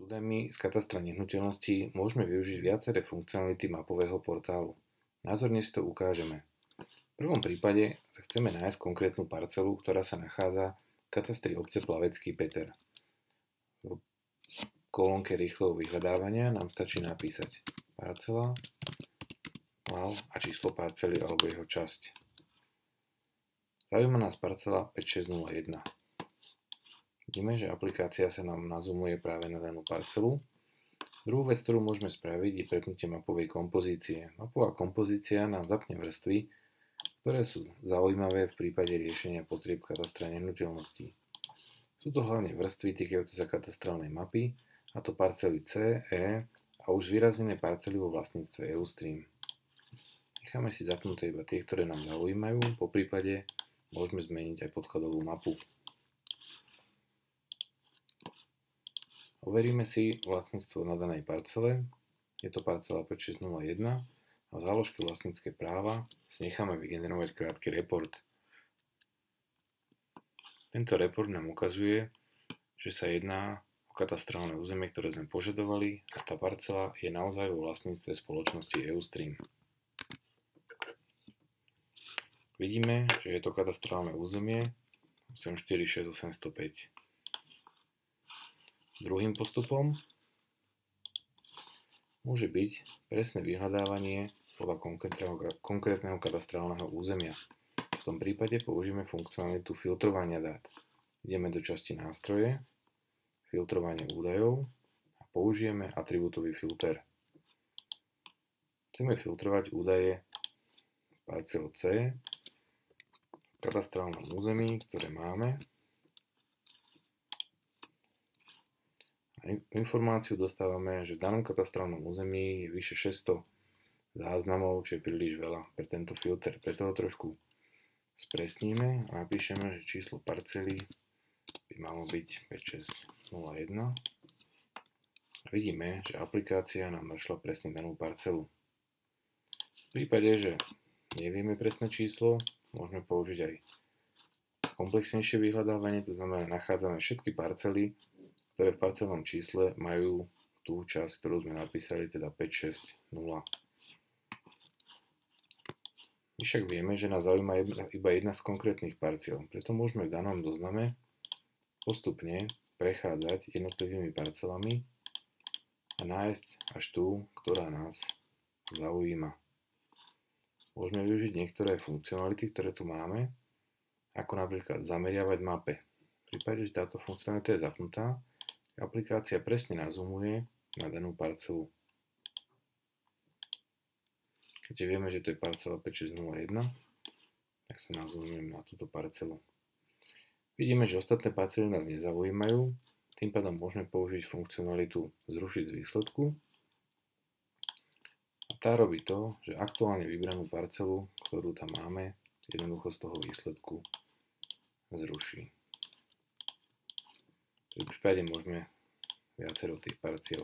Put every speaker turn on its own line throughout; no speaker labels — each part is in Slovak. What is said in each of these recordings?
údajmi z katastra nehnuteľností môžeme využiť viaceré funkcionality mapového portálu. Názorne si to ukážeme. V prvom prípade sa chceme nájsť konkrétnu parcelu, ktorá sa nachádza v katastri obce Plavecký Peter. V kolónke rýchleho vyhľadávania nám stačí napísať parcela a číslo parcely alebo jeho časť. Zaujíma nás parcela 5601. Vidíme, že aplikácia sa nám nazumuje práve na danú parcelu. Druhú vec, ktorú môžeme spraviť, je prepnutie mapovej kompozície. Mapová kompozícia nám zapne vrstvy, ktoré sú zaujímavé v prípade riešenia potrieb katastra nehnuteľností. Sú to hlavne vrstvy týkajúce sa katastrálnej mapy, a to parcely C, E a už zvýraznené parcely vo vlastníctve Eustream. Necháme si zapnuté iba tie, ktoré nám zaujímajú, poprípade môžeme zmeniť aj podkladovú mapu. Overíme si vlastníctvo na danej parcele, je to parcela 5601 a v záložke vlastnícke práva si necháme vygenerovať krátky report. Tento report nám ukazuje, že sa jedná o katastrálne územie, ktoré sme požadovali a tá parcela je naozaj vo vlastníctve spoločnosti Eustream. Vidíme, že je to katastrálne územie 846805. Druhým postupom môže byť presné vyhľadávanie podľa konkrétneho katastrálneho územia. V tom prípade použijeme funkcionalitu filtrovania dát. Ideme do časti nástroje, filtrovanie údajov a použijeme atribútový filter. Chceme filtrovať údaje z parcel C v katastrálnom území, ktoré máme. Informáciu dostávame, že v danom katastrálnom území je vyše 600 záznamov, čo je príliš veľa pre tento filter. Preto ho trošku spresníme a napíšeme, že číslo parcely by malo byť 5601. Vidíme, že aplikácia nám našla presne danú parcelu. V prípade, že nevieme presné číslo, môžeme použiť aj komplexnejšie vyhľadávanie, to znamená, nachádzame všetky parcely, ktoré v parcelnom čísle majú tú časť, ktorú sme napísali, teda 560. My však vieme, že nás zaujíma iba jedna z konkrétnych parciel, preto môžeme v danom zozname postupne prechádzať jednotlivými parcelami a nájsť až tú, ktorá nás zaujíma. Môžeme využiť niektoré funkcionality, ktoré tu máme, ako napríklad zameriavať mape. V prípade, že táto funkcionalita je zapnutá, aplikácia presne nazumuje na danú parcelu. Keďže vieme, že to je parcela 5601, tak sa nazumujeme na túto parcelu. Vidíme, že ostatné parcely nás nezaujímajú, tým pádom môžeme použiť funkcionalitu zrušiť z výsledku. A tá robí to, že aktuálne vybranú parcelu, ktorú tam máme, jednoducho z toho výsledku zruší. V prípade môžeme viacero tých parciel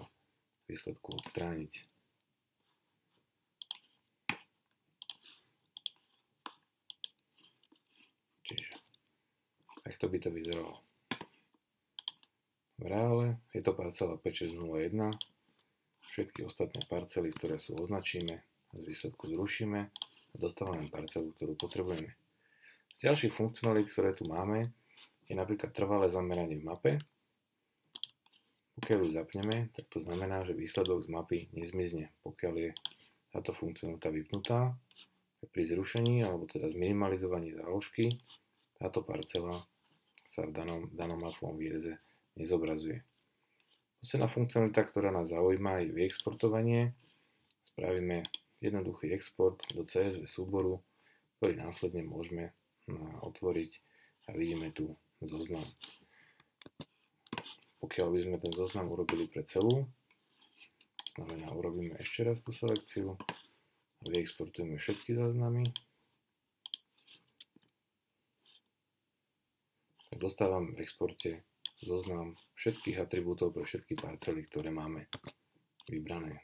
výsledku odstrániť. Čiže takto by to vyzeralo. V reále je to parcela 5601. Všetky ostatné parcely, ktoré sú označíme, z výsledku zrušíme a dostávame parcelu, ktorú potrebujeme. Z ďalších funkcionalít, ktoré tu máme, je napríklad trvalé zameranie v mape. Pokiaľ ju zapneme, tak to znamená, že výsledok z mapy nezmizne. Pokiaľ je táto funkcionalita vypnutá, pri zrušení alebo teda zminimalizovaní záložky táto parcela sa v danom mapovom výreze nezobrazuje. Posledná funkcionalita, ktorá nás zaujíma, je vyexportovanie. Spravíme jednoduchý export do CSV súboru, ktorý následne môžeme otvoriť a vidíme tu zoznam. Pokiaľ by sme ten zoznam urobili pre celú, znamená urobíme ešte raz tú selekciu a vyexportujeme všetky záznamy, tak dostávame v exporte zoznam všetkých atribútov pre všetky parcely, ktoré máme vybrané.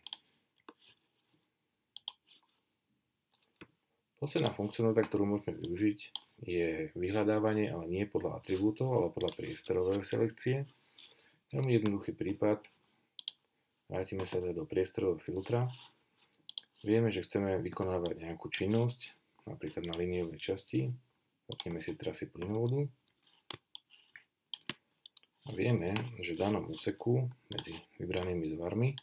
Posledná funkcionalita, ktorú môžeme využiť, je vyhľadávanie, ale nie podľa atribútov, ale podľa priestorovej selekcie. Veľmi jednoduchý prípad. Vrátime sa teda do priestorového filtra. Vieme, že chceme vykonávať nejakú činnosť, napríklad na líniovej časti. Zapneme si trasy plynovodu. A vieme, že v danom úseku medzi vybranými zvarmi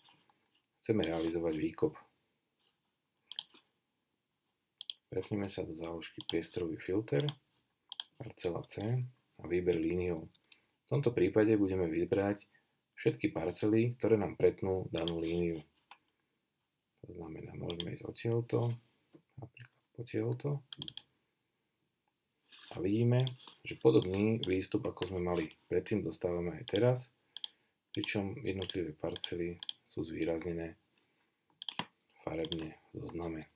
chceme realizovať výkop. Prepneme sa do záložky priestorový filter, parcela C a výber líniou. V tomto prípade budeme vybrať všetky parcely, ktoré nám pretnú danú líniu. To znamená, môžeme ísť odtiaľto, napríklad potiaľto. A vidíme, že podobný výstup, ako sme mali predtým, dostávame aj teraz, pričom jednotlivé parcely sú zvýraznené farebne v zozname.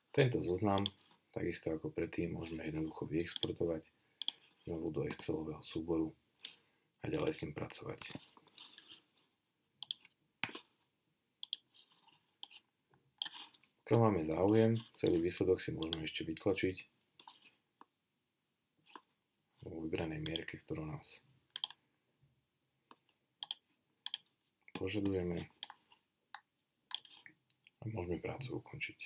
Tento zoznam, takisto ako predtým, môžeme jednoducho vyexportovať znovu do Excelového súboru a ďalej s ním pracovať. Pokiaľ máme záujem, celý výsledok si môžeme ešte vytlačiť vo vybranej mierke, ktorú nás požadujeme a môžeme prácu ukončiť.